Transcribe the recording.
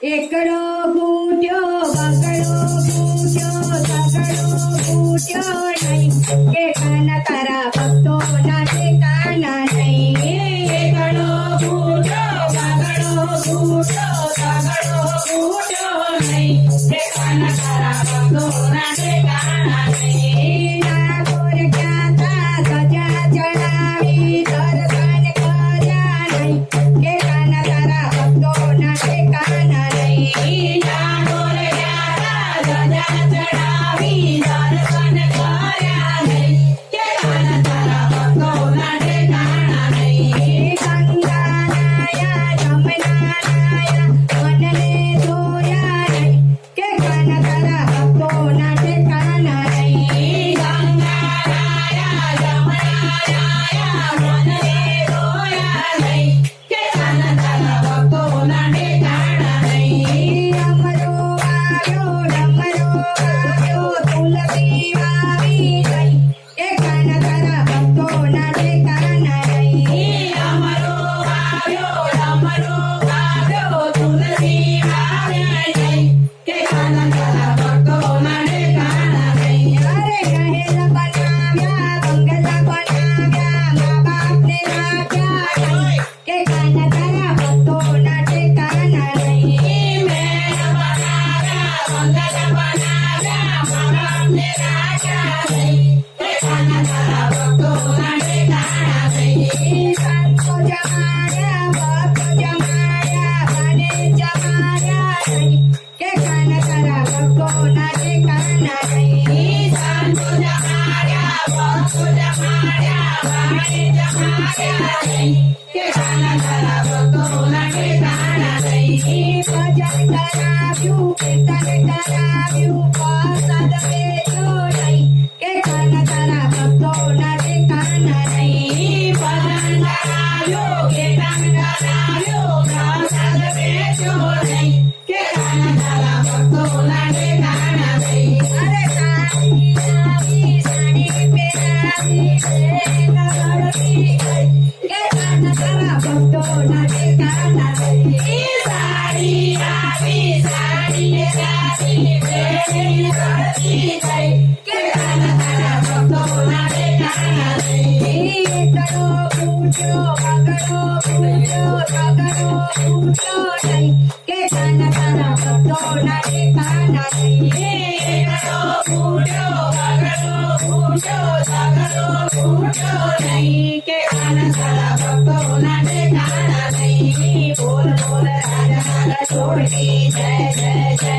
એકડો ફૂટ્યો બગડો ફૂટ્યો સગડો ફૂટ્યો નહીં કે કાન તારા ભક્તો ના ઠેકાના નહીં એકડો ફૂટ્યો બગડો ફૂટ્યો સગડો ફૂટ્યો નહીં કે કાન તારા ભક્તોના ઠેકાણા નહીં ડાકોર ક્યાંતા સજા ચડાવી દર્શન કર્યા નહીં કે કાન તારા ભક્તો ના ઠેકાના નહીં ડાકોર ગયા ધજા ચડાવી દર્શન કર્યા નહીં કે કાન તારા ભક્તોના ઠેકાણા નહીં ગંગા નાયા જમના નાયા મનને ધોયા નહીં કે કાન તારા ભક્તો ના ઠેકાના નહીં ગંગા નાયા જમના નાયા મનને ધોયા નહીં કે કાન તારા ભક્તોના ઠેકાણા નહીં ડમરો આવ્યો તુલસી વાવી ગઈ કે કાન તારા ભક્તો ના ઠેકાના નહીં અમરો આવ્યો તુલસી વાવ્યા નહીં કે કાન તારા ભક્તોના ઠેકાણા નહીં અરે કહેલ બનાવ્યા બંગલા બનાવ્યા મા બાપને રાખ્યા નહીં કે કાન તારા ભક્તો ના ઠેકાના નહીં મેળ બનાવ્યા બંગલા બનાવ્યા મા બાપને રાખ્યા નહીં કે કાન તારા ભક્તોના ઠેકાણા નહીં સંતો જમાડ્યા ભક્તો જમાડ્યા મને જમાડ્યા નહીં કે કાન તારા ભક્તો ના ઠેકાના નહીં સંતો જમાડ્યા ભક્તો જમાડ્યા વાણે જમાડ્યા નહીં કે કાન તારા ભક્તોના ઠેકાણા નહીં ભજન કરાવ્યું કીર્તન કરાવ્યું પ્રસાદ વેચ્યો નહીં કે કાન તારા ભક્તો ના ઠેકાના નહીં ભજન કરાવ્યો કીર્તન કરાવ્યો પ્રસાદ વેચ્યો નહીં કે કાન તારા ભક્તોના ઠેકાણા નહીં અરે સાડી આવી સાડી પહેરાવી લડતી ગઈ કે કાન તારા ભક્તો ના ઠેકાના નહીં સાડી આવી સાડી સાડી પહેરી રડતી ગઈ કે કાન તારા ભક્તોના ઠેકાણા નહીં એકડો ફૂટ્યો બગડો ફૂટ્યો સગડો ફૂટ્યો નહીં કે કાન તારા ભક્તો ના ઠેકાના નહીં એકડો ફૂટ્યો બગડો ફૂટ્યો સગડો ફૂટ્યો નહીં કે કાન તારા ભક્તોના ઠેકાણા નહીં બોલ બોલ રાજા છોડકી જય જય જય